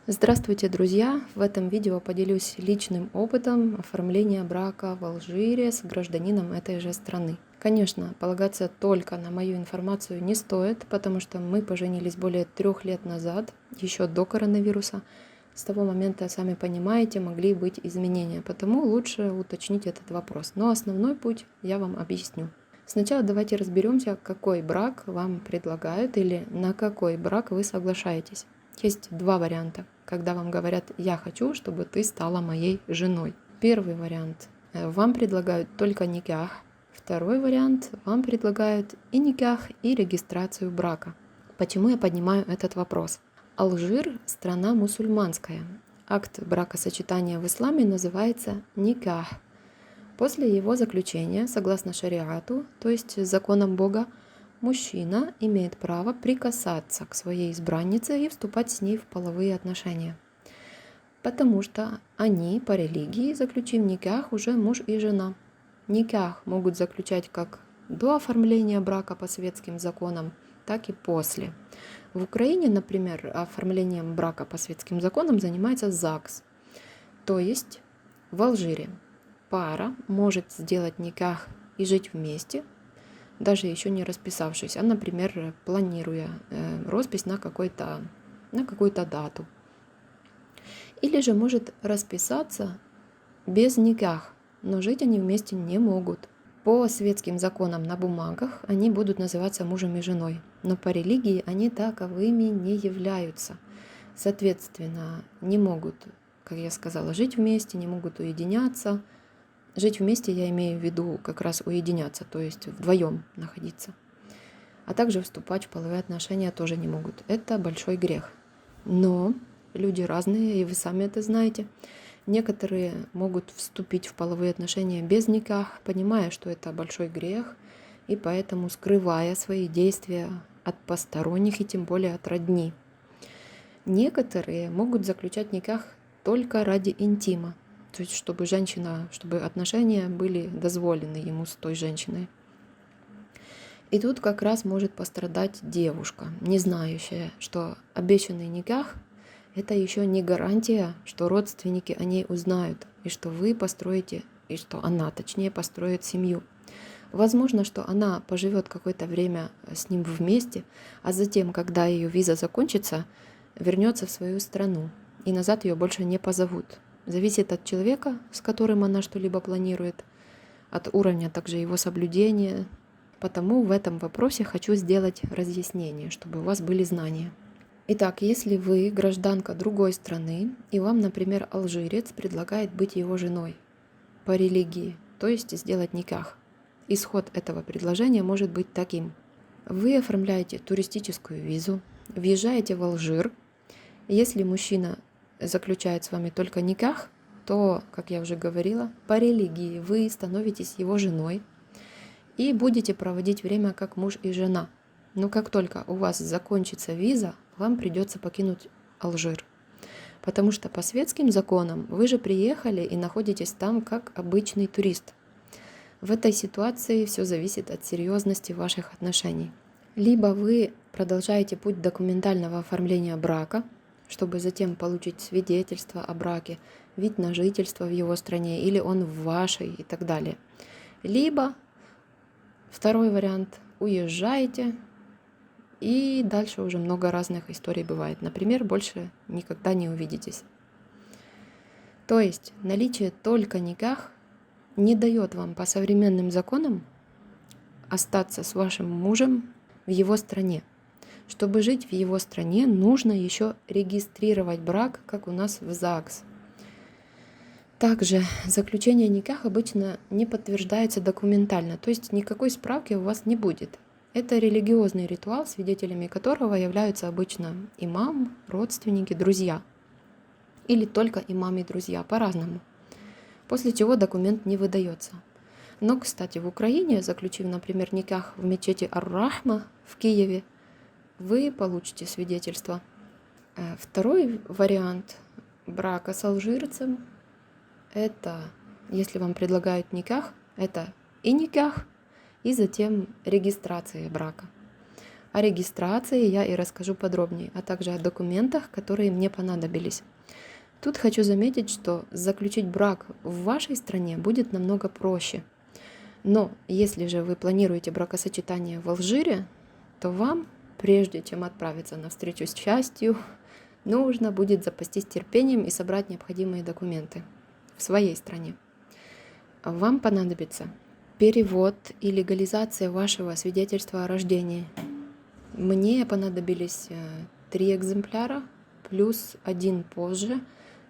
Здравствуйте, друзья! В этом видео поделюсь личным опытом оформления брака в Алжире с гражданином этой же страны. Конечно, полагаться только на мою информацию не стоит, потому что мы поженились более 3 лет назад, еще до коронавируса. С того момента, сами понимаете, могли быть изменения, потому лучше уточнить этот вопрос. Но основной путь я вам объясню. Сначала давайте разберемся, какой брак вам предлагают или на какой брак вы соглашаетесь. Есть два варианта, когда вам говорят «я хочу, чтобы ты стала моей женой». Первый вариант – вам предлагают только никах. Второй вариант – вам предлагают и никах, и регистрацию брака. Почему я поднимаю этот вопрос? Алжир – страна мусульманская. Акт бракосочетания в исламе называется никах. После его заключения, согласно шариату, то есть законам Бога, мужчина имеет право прикасаться к своей избраннице и вступать с ней в половые отношения. Потому что они по религии, заключив никах, уже муж и жена. Никах могут заключать как до оформления брака по светским законам, так и после. В Украине, например, оформлением брака по светским законам занимается ЗАГС. То есть в Алжире пара может сделать никах и жить вместе, даже еще не расписавшись, а, например, планируя роспись на какую-то дату. Или же может расписаться без никах, но жить они вместе не могут. По светским законам на бумагах они будут называться мужем и женой, но по религии они таковыми не являются. Соответственно, не могут, как я сказала, жить вместе, не могут уединяться. Жить вместе я имею в виду как раз уединяться, то есть вдвоем находиться. А также вступать в половые отношения тоже не могут. Это большой грех. Но люди разные, и вы сами это знаете. Некоторые могут вступить в половые отношения без никах, понимая, что это большой грех, и поэтому скрывая свои действия от посторонних и тем более от родни. Некоторые могут заключать никах только ради интима, то есть чтобы отношения были дозволены ему с той женщиной. И тут как раз может пострадать девушка, не знающая, что обещанный никах – это еще не гарантия, что родственники о ней узнают, и что она построит семью. Возможно, что она поживет какое-то время с ним вместе, а затем, когда ее виза закончится, вернется в свою страну, и назад ее больше не позовут. Зависит от человека, с которым она что-либо планирует, от уровня также его соблюдения. Потому в этом вопросе хочу сделать разъяснение, чтобы у вас были знания. Итак, если вы гражданка другой страны, и вам, например, алжирец предлагает быть его женой по религии, то есть сделать никах, исход этого предложения может быть таким. Вы оформляете туристическую визу, въезжаете в Алжир. Если мужчина заключает с вами только никах, то, как я уже говорила, по религии вы становитесь его женой и будете проводить время как муж и жена. Но как только у вас закончится виза, вам придется покинуть Алжир. Потому что по светским законам вы же приехали и находитесь там как обычный турист. В этой ситуации все зависит от серьезности ваших отношений. Либо вы продолжаете путь документального оформления брака, чтобы затем получить свидетельство о браке, вид на жительство в его стране, или он в вашей и так далее. Либо второй вариант – уезжаете, и дальше уже много разных историй бывает. Например, больше никогда не увидитесь. То есть наличие только никах не дает вам по современным законам остаться с вашим мужем в его стране. Чтобы жить в его стране, нужно еще регистрировать брак, как у нас в ЗАГС. Также заключение никах обычно не подтверждается документально, то есть никакой справки у вас не будет. Это религиозный ритуал, свидетелями которого являются обычно имам, родственники, друзья. Или только имам и друзья, по-разному. После чего документ не выдается. Но, кстати, в Украине, заключив, например, никах в мечети Ар-Рахма в Киеве, вы получите свидетельство. Второй вариант брака с алжирцем – это, если вам предлагают никах, это и никах, и затем регистрация брака. О регистрации я и расскажу подробнее, а также о документах, которые мне понадобились. Тут хочу заметить, что заключить брак в вашей стране будет намного проще. Но если же вы планируете бракосочетание в Алжире, то вам, прежде чем отправиться на встречу с счастью, нужно будет запастись терпением и собрать необходимые документы в своей стране. Вам понадобится перевод и легализация вашего свидетельства о рождении. Мне понадобились 3 экземпляра плюс 1 позже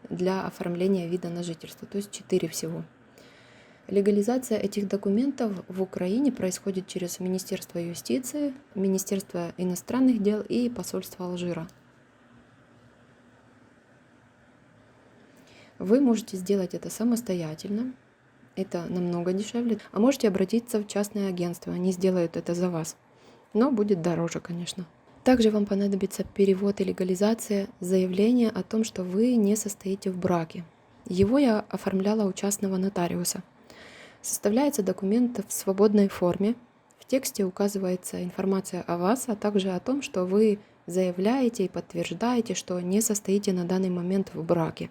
для оформления вида на жительство, то есть 4 всего. Легализация этих документов в Украине происходит через Министерство юстиции, Министерство иностранных дел и посольство Алжира. Вы можете сделать это самостоятельно, это намного дешевле, а можете обратиться в частное агентство, они сделают это за вас, но будет дороже, конечно. Также вам понадобится перевод и легализация заявления о том, что вы не состоите в браке. Его я оформляла у частного нотариуса. Составляется документ в свободной форме. В тексте указывается информация о вас, а также о том, что вы заявляете и подтверждаете, что не состоите на данный момент в браке.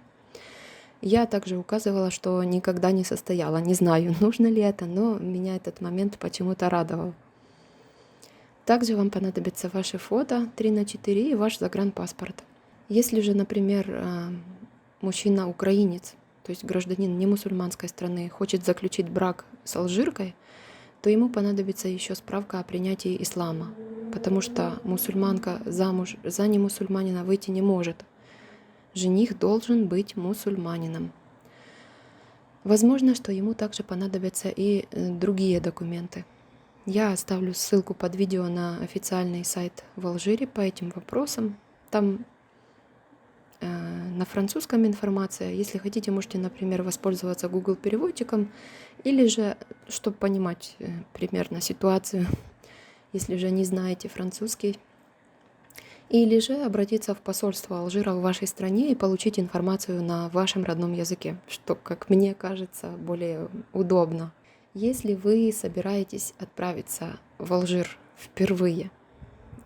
Я также указывала, что никогда не состояла. Не знаю, нужно ли это, но меня этот момент почему-то радовал. Также вам понадобится ваши фото 3х4 и ваш загранпаспорт. Если же, например, мужчина украинец, то есть гражданин не мусульманской страны, хочет заключить брак с алжиркой, то ему понадобится еще справка о принятии ислама, потому что мусульманка замуж за немусульманина выйти не может. Жених должен быть мусульманином. Возможно, что ему также понадобятся и другие документы. Я оставлю ссылку под видео на официальный сайт в Алжире по этим вопросам. Там на французском информация. Если хотите, можете, например, воспользоваться Google переводчиком, или же, чтобы понимать примерно ситуацию, если же не знаете французский, или же обратиться в посольство Алжира в вашей стране и получить информацию на вашем родном языке, что, как мне кажется, более удобно. Если вы собираетесь отправиться в Алжир впервые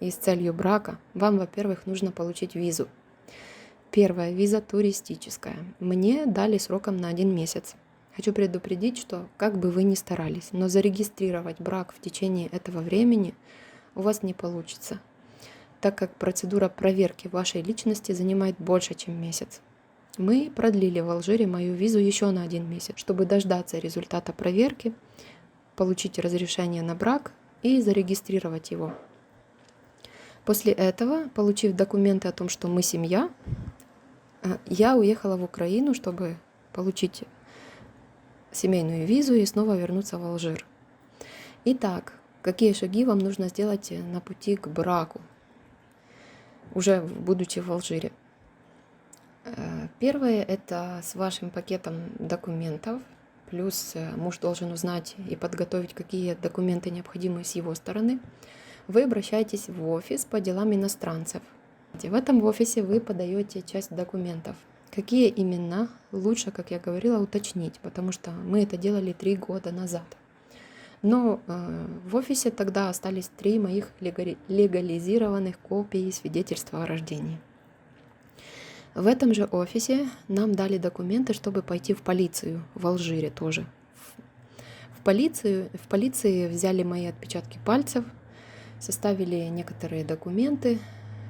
и с целью брака, вам, во-первых, нужно получить визу. Первая виза туристическая. Мне дали сроком на 1 месяц. Хочу предупредить, что как бы вы ни старались, но зарегистрировать брак в течение этого времени у вас не получится, так как процедура проверки вашей личности занимает больше, чем месяц. Мы продлили в Алжире мою визу еще на 1 месяц, чтобы дождаться результата проверки, получить разрешение на брак и зарегистрировать его. После этого, получив документы о том, что мы семья, я уехала в Украину, чтобы получить семейную визу и снова вернуться в Алжир. Итак, какие шаги вам нужно сделать на пути к браку, уже будучи в Алжире? Первое – это с вашим пакетом документов, плюс муж должен узнать и подготовить, какие документы необходимы с его стороны. Вы обращаетесь в офис по делам иностранцев. В этом офисе вы подаете часть документов. Какие именно, лучше, как я говорила, уточнить, потому что мы это делали 3 года назад. Но в офисе тогда остались 3 моих легализированных копии свидетельства о рождении. В этом же офисе нам дали документы, чтобы пойти в полицию в Алжире тоже. В полиции взяли мои отпечатки пальцев, составили некоторые документы,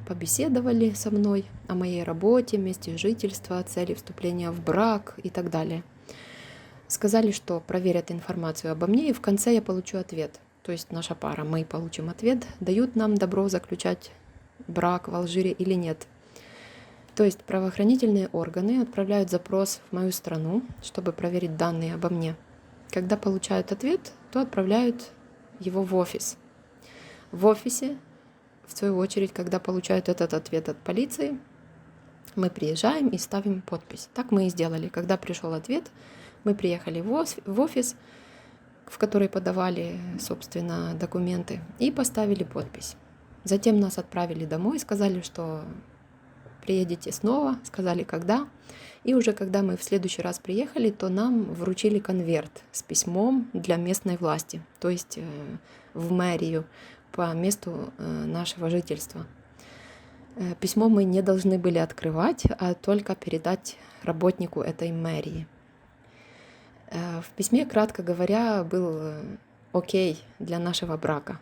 побеседовали со мной о моей работе, месте жительства, цели вступления в брак и так далее. Сказали, что проверят информацию обо мне, и в конце я получу ответ. То есть наша пара, мы получим ответ, дают нам добро заключать брак в Алжире или нет. То есть правоохранительные органы отправляют запрос в мою страну, чтобы проверить данные обо мне. Когда получают ответ, то отправляют его в офис. В офисе, в свою очередь, когда получают этот ответ от полиции, мы приезжаем и ставим подпись. Так мы и сделали. Когда пришел ответ, мы приехали в офис, в который подавали, собственно, документы, и поставили подпись. Затем нас отправили домой, сказали, что приедете снова, сказали когда. И уже когда мы в следующий раз приехали, то нам вручили конверт с письмом для местной власти, то есть в мэрию, по месту нашего жительства. Письмо мы не должны были открывать, а только передать работнику этой мэрии. В письме, кратко говоря, был окей для нашего брака.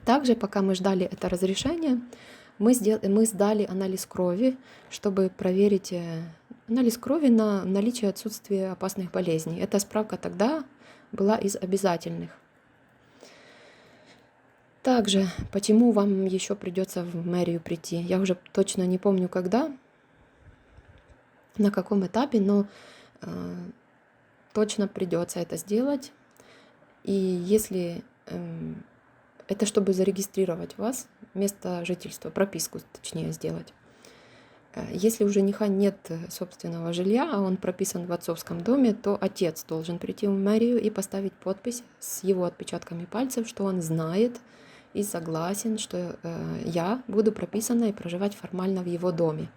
Также, пока мы ждали это разрешение, мы сдали анализ крови, чтобы проверить анализ крови на наличие отсутствия опасных болезней. Эта справка тогда была из обязательных. Также, почему вам еще придется в мэрию прийти? Я уже точно не помню, когда, на каком этапе, но точно придется это сделать. И если это чтобы зарегистрировать вас, место жительства, прописку точнее сделать. Если у жениха нет собственного жилья, а он прописан в отцовском доме, то отец должен прийти в мэрию и поставить подпись с его отпечатками пальцев, что он знает и согласен, что я буду прописана и проживать формально в его доме.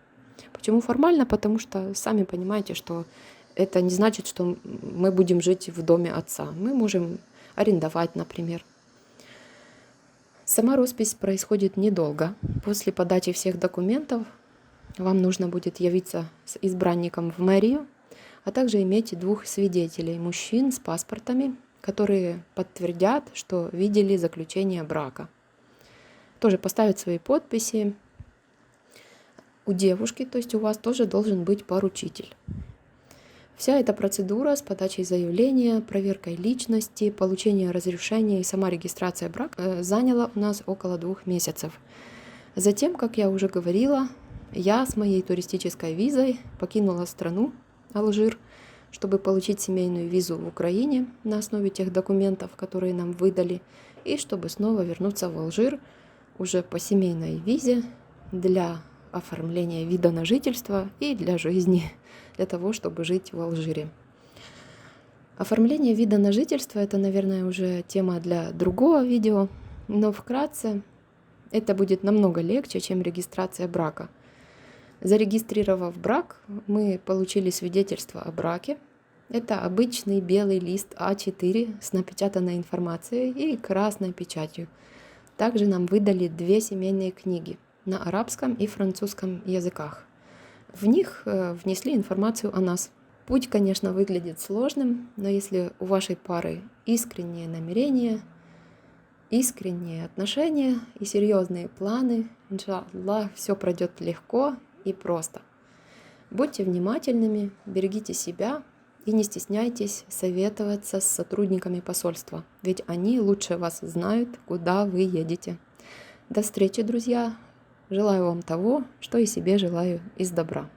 Почему формально? Потому что сами понимаете, что это не значит, что мы будем жить в доме отца. Мы можем арендовать, например. Сама роспись происходит недолго. После подачи всех документов вам нужно будет явиться с избранником в мэрию, а также иметь 2 свидетелей, мужчин с паспортами, которые подтвердят, что видели заключение брака. Тоже поставят свои подписи. У девушки, то есть у вас, тоже должен быть поручитель. Вся эта процедура с подачей заявления, проверкой личности, получением разрешения и сама регистрация брака заняла у нас около 2 месяцев. Затем, как я уже говорила, я с моей туристической визой покинула страну Алжир, чтобы получить семейную визу в Украине на основе тех документов, которые нам выдали, и чтобы снова вернуться в Алжир уже по семейной визе для оформления вида на жительство и для жизни, для того, чтобы жить в Алжире. Оформление вида на жительство — это, наверное, уже тема для другого видео, но вкратце это будет намного легче, чем регистрация брака. Зарегистрировав брак, мы получили свидетельство о браке. Это обычный белый лист А4 с напечатанной информацией и красной печатью. Также нам выдали 2 семейные книги на арабском и французском языках. В них внесли информацию о нас. Путь, конечно, выглядит сложным, но если у вашей пары искренние намерения, искренние отношения и серьезные планы, иншаллах, все пройдет легко и просто. Будьте внимательными, берегите себя и не стесняйтесь советоваться с сотрудниками посольства, ведь они лучше вас знают, куда вы едете. До встречи, друзья! Желаю вам того, что и себе желаю из добра.